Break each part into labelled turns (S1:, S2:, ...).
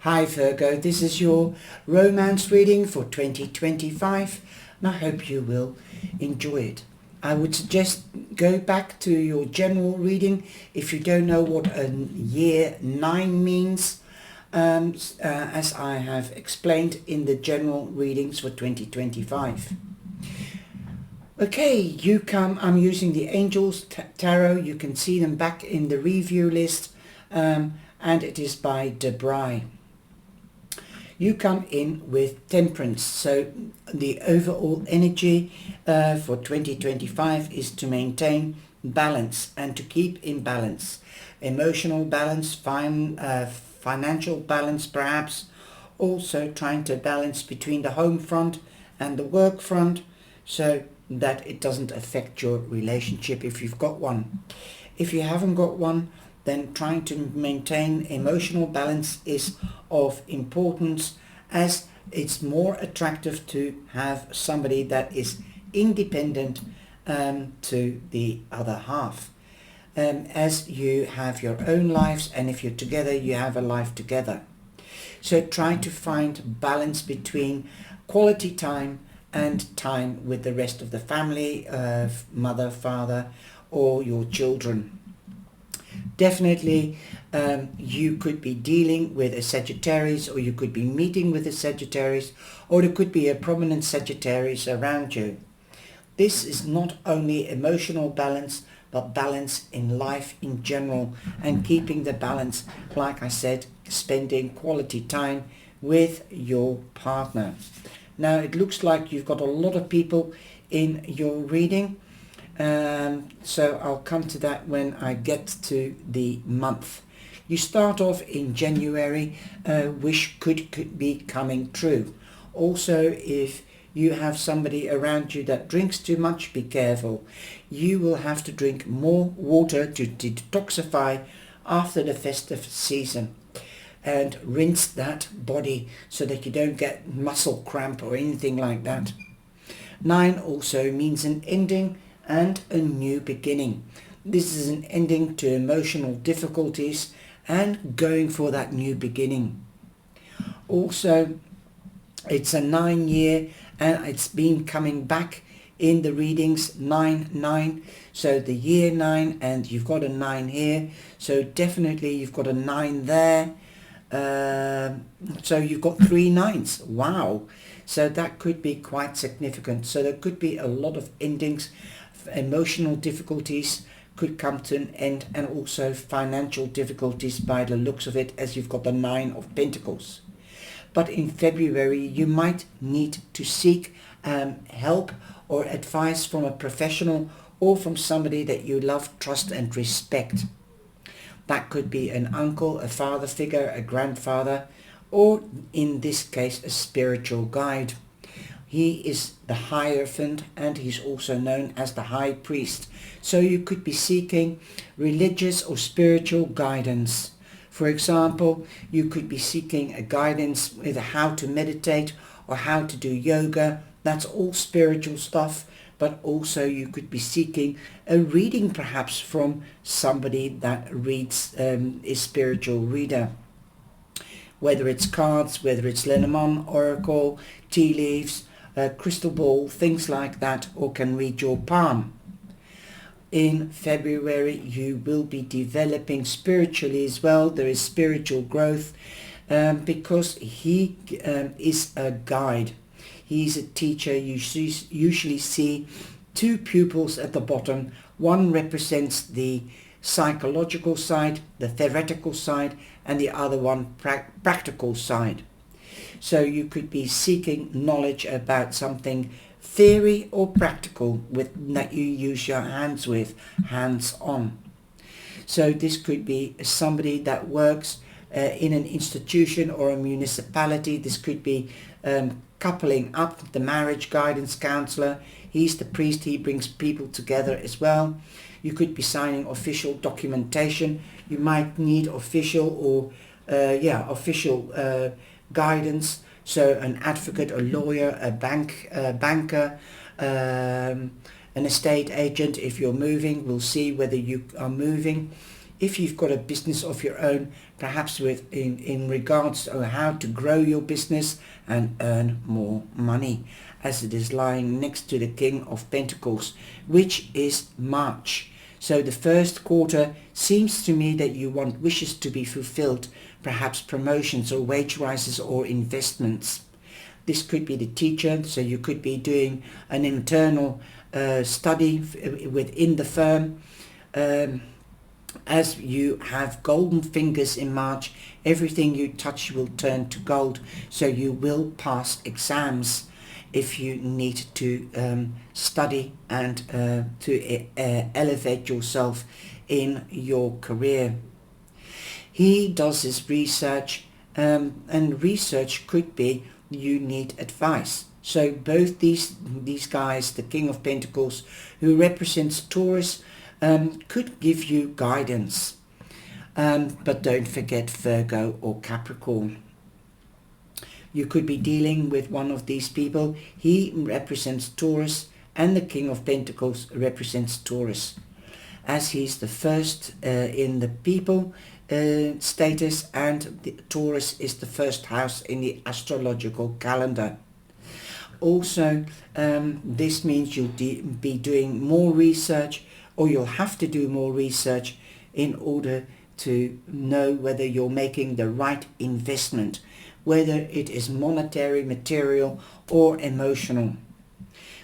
S1: Hi Virgo, this is your romance reading for 2025 and I hope you will enjoy it. I would suggest go back to your general reading if you don't know what a year 9 means, as I have explained in the general readings for 2025. Okay, I'm using the Angels Tarot. You can see them back in the review list, and it is by Debray. You come in with Temperance, so the overall energy for 2025 is to maintain balance and to keep in balance. Emotional balance, financial balance perhaps, also trying to balance between the home front and the work front so that it doesn't affect your relationship if you've got one. If you haven't got one, then trying to maintain emotional balance is of importance, as it's more attractive to have somebody that is independent to the other half, as you have your own lives, and if you're together you have a life together. So try to find balance between quality time and time with the rest of the family, mother, father, or your children. Definitely you could be dealing with a Sagittarius, or you could be meeting with a Sagittarius, or there could be a prominent Sagittarius around you. This is not only emotional balance, but balance in life in general, and keeping the balance, like I said, spending quality time with your partner. Now it looks like you've got a lot of people in your reading. So I'll come to that when I get to the month. You start off in January, wish could be coming true. Also, if you have somebody around you that drinks too much, be careful. You will have to drink more water to detoxify after the festive season, and rinse that body so that you don't get muscle cramp or anything like that. 9 also means an ending and a new beginning. This is an ending to emotional difficulties and going for that new beginning. Also, it's a 9 year, and it's been coming back in the readings, 9, so the year 9, and you've got a 9 here, so definitely you've got a 9 there. So you've got 3 9s. Wow. So that could be quite significant. So there could be a lot of endings. Emotional difficulties could come to an end, and also financial difficulties by the looks of it, as you've got the 9 of Pentacles. But in February you might need to seek help or advice from a professional, or from somebody that you love, trust and respect. That could be an uncle, a father figure, a grandfather, or in this case a spiritual guide. He is the Hierophant, and he's also known as the High Priest. So you could be seeking religious or spiritual guidance. For example, you could be seeking a guidance with how to meditate or how to do yoga. That's all spiritual stuff. But also you could be seeking a reading perhaps from somebody that reads, is spiritual reader. Whether it's cards, whether it's Lenormand, oracle, tea leaves, crystal ball, things like that, or can read your palm. In February you will be developing spiritually as well. There is spiritual growth, because he is a guide. He's a teacher. You usually see 2 pupils at the bottom. One represents the psychological side, the theoretical side, and the other one practical side. So you could be seeking knowledge about something theory or practical that you use your hands with, hands on. So this could be somebody that works in an institution or a municipality. This could be coupling up, the marriage guidance counselor. He's the priest. He brings people together as well. You could be signing official documentation. You might need official or official guidance. So an advocate, a lawyer, a banker, an estate agent. If you're moving, we'll see whether you are moving. if you've got a business of your own, perhaps in regards to how to grow your business and earn more money, as it is lying next to the King of Pentacles, which is March. So the first quarter seems to me that you want wishes to be fulfilled, perhaps promotions or wage rises or investments. This could be the teacher, so you could be doing an internal study within the firm. As you have golden fingers in March, everything you touch will turn to gold, so you will pass exams if you need to study and to elevate yourself in your career. He does his research, and research could be you need advice. So both these guys, the King of Pentacles, who represents Taurus, could give you guidance. But don't forget Virgo or Capricorn. You could be dealing with one of these people. He represents Taurus, and the King of Pentacles represents Taurus, as he's the first in the people status, and the Taurus is the first house in the astrological calendar. Also, this means you'll be doing more research, or you'll have to do more research in order to know whether you're making the right investment, whether it is monetary, material, or emotional.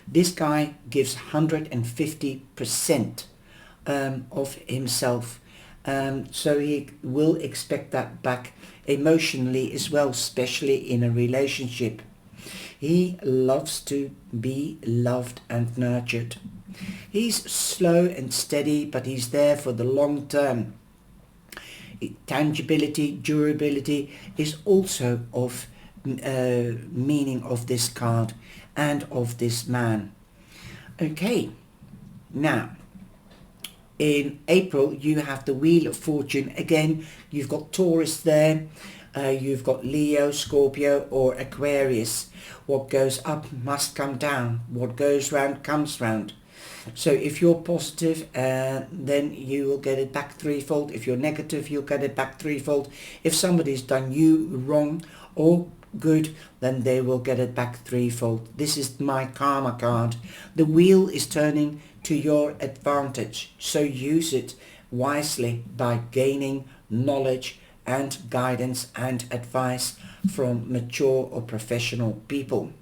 S1: This guy gives 150% of himself, so he will expect that back emotionally as well, especially in a relationship. He loves to be loved and nurtured. He's slow and steady, but he's there for the long term. Tangibility, durability is also of meaning of this card and of this man. Okay, now in April you have the Wheel of Fortune. Again, you've got Taurus there, you've got Leo, Scorpio or Aquarius. What goes up must come down, what goes round comes round. So if you're positive, then you will get it back threefold. If you're negative, you'll get it back threefold. If somebody's done you wrong or good, then they will get it back threefold. This is my karma card. The wheel is turning to your advantage, so use it wisely by gaining knowledge and guidance and advice from mature or professional people.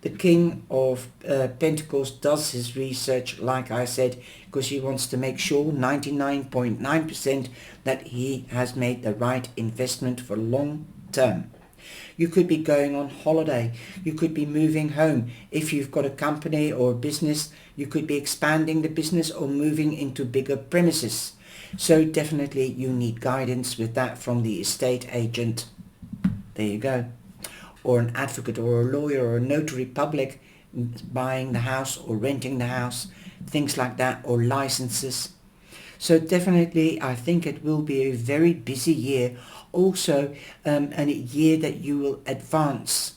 S1: The King of Pentacles does his research, like I said, because he wants to make sure 99.9% that he has made the right investment for long term. You could be going on holiday. You could be moving home. If you've got a company or a business, you could be expanding the business or moving into bigger premises. So definitely you need guidance with that from the estate agent. There you go. Or an advocate or a lawyer or a notary public, buying the house or renting the house, things like that, or licenses. So definitely I think it will be a very busy year. Also and a year that you will advance,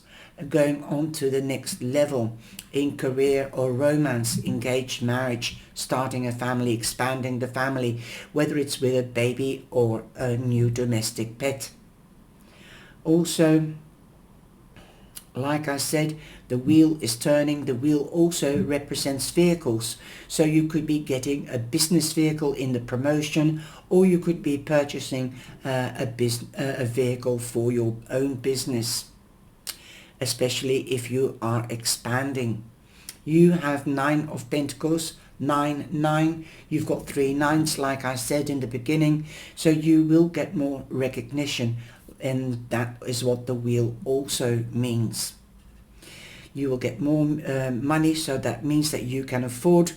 S1: going on to the next level in career or romance, engaged marriage, starting a family, expanding the family, whether it's with a baby or a new domestic pet. Also, like I said, the wheel is turning. The wheel also represents vehicles. So you could be getting a business vehicle in the promotion, or you could be purchasing a vehicle for your own business, especially if you are expanding. You have 9 of Pentacles, 9. You've got 3 nines, like I said in the beginning. So you will get more recognition. And that is what the wheel also means. You will get more money, so that means that you can afford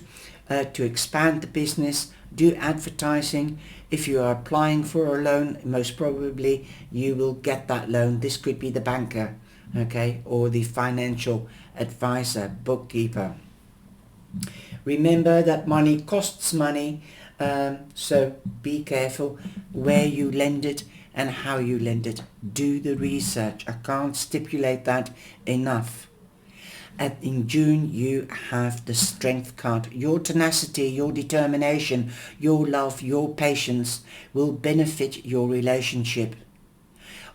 S1: to expand the business, do advertising. If you are applying for a loan, most probably you will get that loan. This could be the banker, okay, or the financial advisor, bookkeeper. Remember that money costs money, so be careful where you lend it and how you lend it. Do the research. I can't stipulate that enough. And in June, you have the Strength card. Your tenacity, your determination, your love, your patience will benefit your relationship.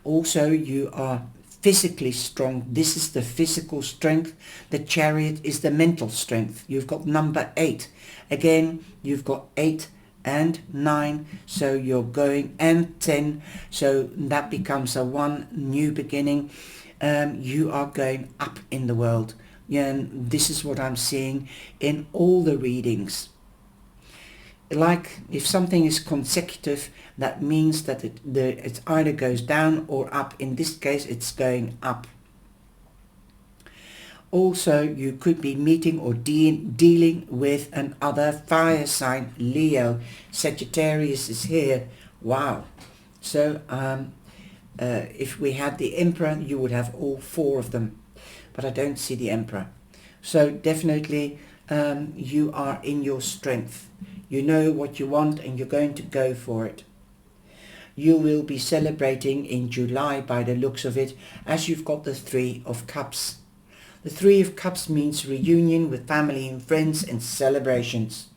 S1: Also, you are physically strong. This is the physical strength. The Chariot is the mental strength. You've got number 8. Again, you've got 8 and 9, so you're going, and 10, so that becomes a one new beginning. You are going up in the world. Yeah, and this is what I'm seeing in all the readings. Like if something is consecutive, that means that it either goes down or up. In this case, it's going up. Also, you could be meeting or dealing with another fire sign. Leo, Sagittarius is here. Wow. So if we had the Emperor, you would have all 4 of them, but I don't see the Emperor. So definitely you are in your strength. You know what you want and you're going to go for it. You will be celebrating in July by the looks of it, as you've got the 3 of Cups. The 3 of Cups means reunion with family and friends and celebrations.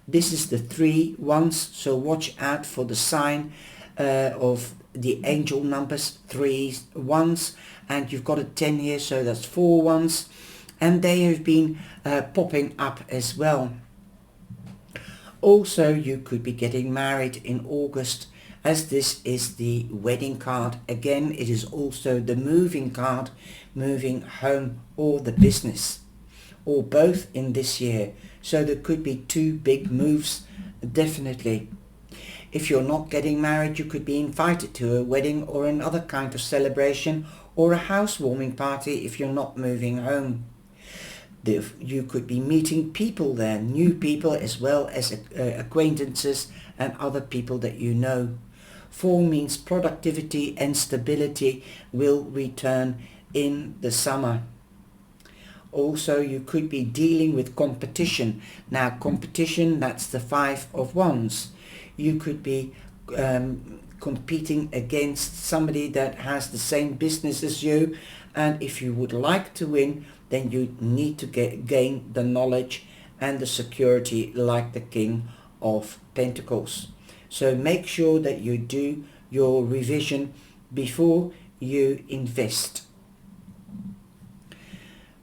S1: This is the 3 ones, so watch out for the sign of the angel numbers, 3 ones, and you've got a 10 here, so that's 4 ones, and they have been popping up as well. Also, you could be getting married in August, as this is the wedding card. Again, it is also the moving card, moving home or the business, or both in this year. So there could be 2 big moves, definitely. If you're not getting married, you could be invited to a wedding or another kind of celebration, or a housewarming party if you're not moving home. You could be meeting people there, new people, as well as acquaintances and other people that you know. 4 means productivity and stability will return in the summer. Also, you could be dealing with competition. Now, competition, that's the 5 of Wands. You could be competing against somebody that has the same business as you, and if you would like to win, then you need to gain the knowledge and the security like the King of Pentacles. So make sure that you do your revision before you invest.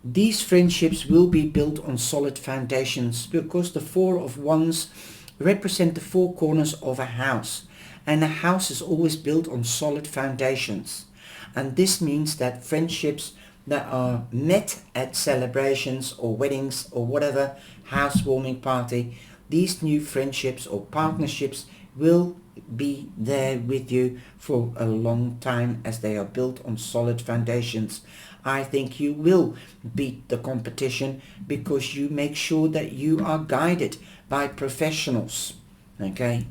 S1: These friendships will be built on solid foundations, because the 4 of Wands represent the 4 corners of a house, and a house is always built on solid foundations. And this means that friendships that are met at celebrations or weddings or whatever housewarming party, these new friendships or partnerships will be there with you for a long time, as they are built on solid foundations. I think you will beat the competition because you make sure that you are guided by professionals. Okay,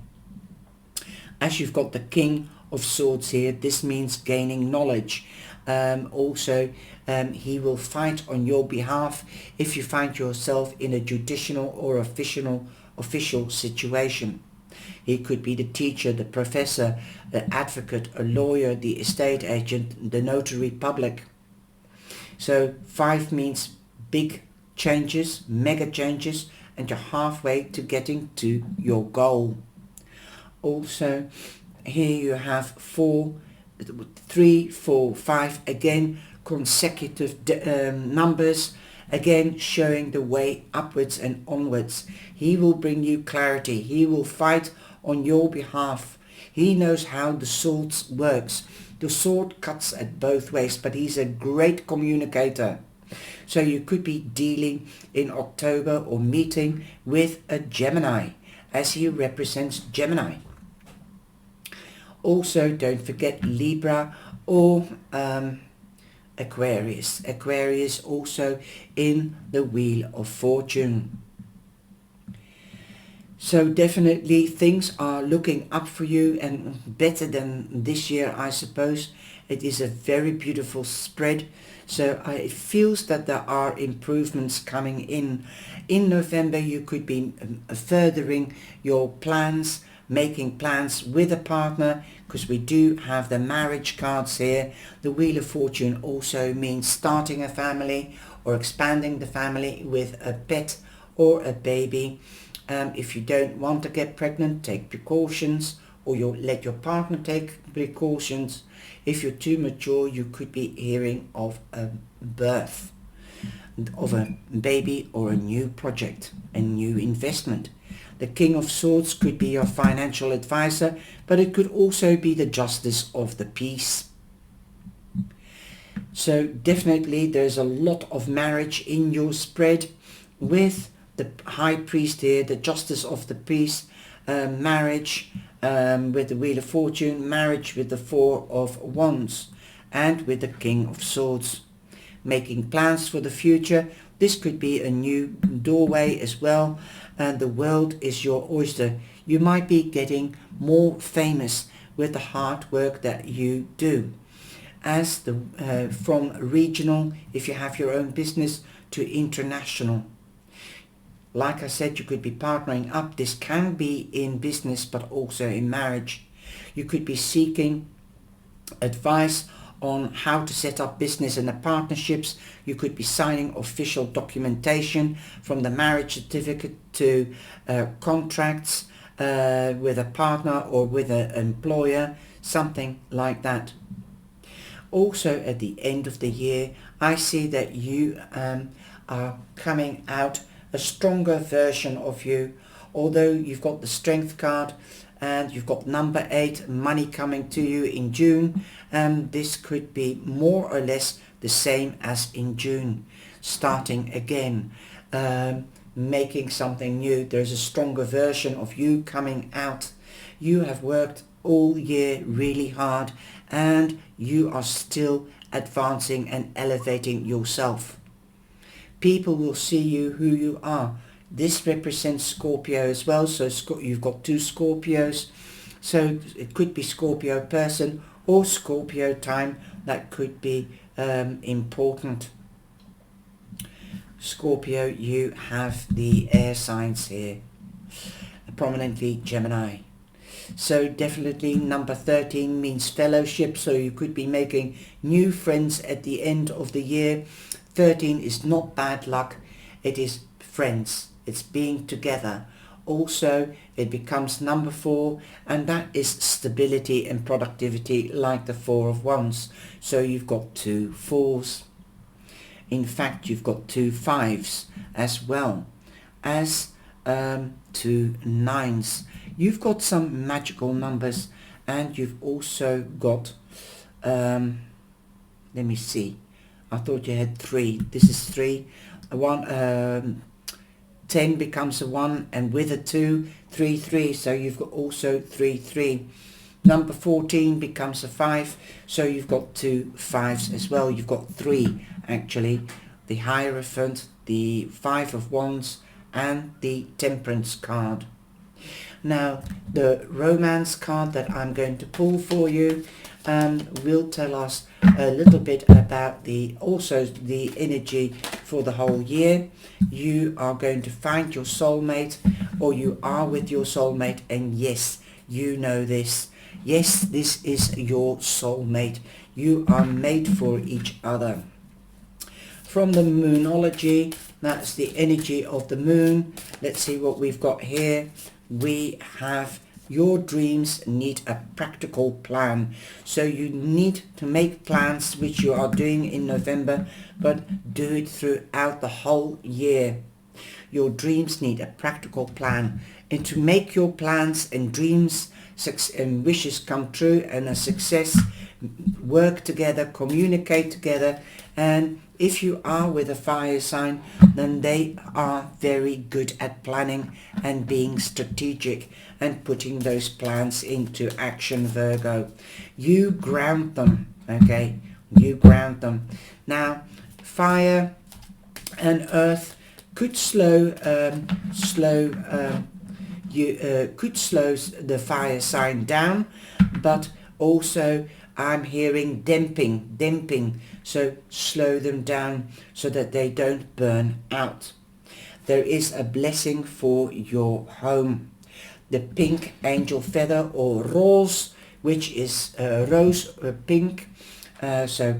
S1: as you've got the King of Swords here, this means gaining knowledge. Also, he will fight on your behalf if you find yourself in a judicial or official situation. He could be the teacher, the professor, the advocate, a lawyer, the estate agent, the notary public. So 5 means big changes, mega changes, and you're halfway to getting to your goal. Also, here you have 3, 4, 5, again consecutive numbers, again showing the way upwards and onwards. He will bring you clarity. He will fight on your behalf. He knows how the sword works. The sword cuts at both ways, but he's a great communicator. So you could be dealing in October or meeting with a Gemini, as he represents Gemini. Also, don't forget Libra or Aquarius. Aquarius also in the Wheel of Fortune. So definitely things are looking up for you, and better than this year, I suppose. It is a very beautiful spread. So it feels that there are improvements coming in. In November, you could be furthering your plans, making plans with a partner, because we do have the marriage cards here. The Wheel of Fortune also means starting a family or expanding the family with a pet or a baby. If you don't want to get pregnant, take precautions, or you let your partner take precautions. If you're too mature, you could be hearing of a birth of a baby or a new project, a new investment. The King of Swords could be your financial advisor, but it could also be the Justice of the Peace. So definitely there's a lot of marriage in your spread with the High Priest here, the Justice of the Peace, marriage with the Wheel of Fortune, marriage with the Four of Wands, and with the King of Swords. Making plans for the future. This could be a new doorway as well, and the world is your oyster. You might be getting more famous with the hard work that you do. As the from regional, if you have your own business, to international. Like I said, you could be partnering up. This can be in business, but also in marriage. You could be seeking advice on how to set up business and the partnerships. You could be signing official documentation, from the marriage certificate to contracts with a partner or with an employer, something like that. Also at the end of the year, I see that you are coming out a stronger version of you. Although you've got the Strength card and you've got number 8, money coming to you in June, this could be more or less the same as in June, starting again, making something new. There's a stronger version of you coming out. You have worked all year really hard, and you are still advancing and elevating yourself. People will see you who you are. This represents Scorpio as well, so you've got 2 Scorpios, so it could be Scorpio person or Scorpio time that could be important. Scorpio, you have the air signs here, prominently Gemini. So definitely number 13 means fellowship, so you could be making new friends at the end of the year. 13 is not bad luck, it is friends, it's being together. Also it becomes number 4, and that is stability and productivity, like the Four of Wands. So you've got 2 4s. In fact, you've got 2 5s as well as 2 9s. You've got some magical numbers, and you've also got, let me see, I thought you had 3. This is 3. 10 becomes a 1, and with a 2, 3 3. So you've got also 3 3. Number 14 becomes a 5, so you've got 2 5s as well. You've got 3 actually. The Hierophant, the 5 of Wands, and the Temperance card. Now the Romance card that I'm going to pull for you will tell us a little bit about the energy for the whole year. You are going to find your soulmate, or you are with your soulmate, and yes, you know this. Yes, this is your soulmate. You are made for each other. From the Moonology, that's the energy of the moon. Let's see what we've got here. We have your dreams need a practical plan. So you need to make plans, which you are doing in November, but do it throughout the whole year. Your dreams need a practical plan. And to make your plans and dreams and wishes come true and a success, work together, communicate together. And if you are with a fire sign, then they are very good at planning and being strategic and putting those plans into action, Virgo. You ground them, okay? You ground them. Now, fire and earth could slow the fire sign down, but also I'm hearing damping, so slow them down so that they don't burn out. There is a blessing for your home. The pink angel feather, or rose, which is rose pink, so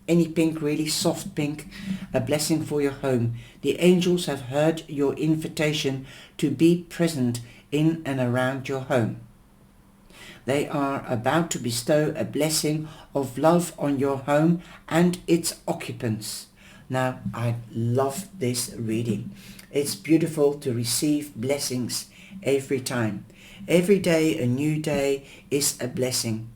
S1: Any pink, really soft pink, a blessing for your home. The angels have heard your invitation to be present in and around your home. They are about to bestow a blessing of love on your home and its occupants. Now, I love this reading. It's beautiful to receive blessings every time. Every day, a new day is a blessing.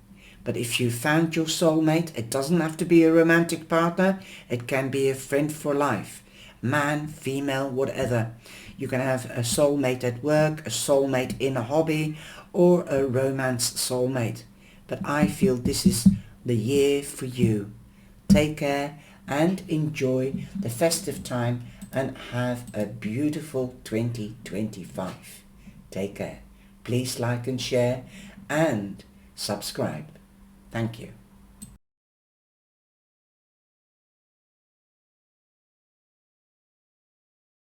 S1: But if you found your soulmate, it doesn't have to be a romantic partner. It can be a friend for life. Man, female, whatever. You can have a soulmate at work, a soulmate in a hobby, or a romance soulmate. But I feel this is the year for you. Take care and enjoy the festive time and have a beautiful 2025. Take care. Please like and share and subscribe. Thank you.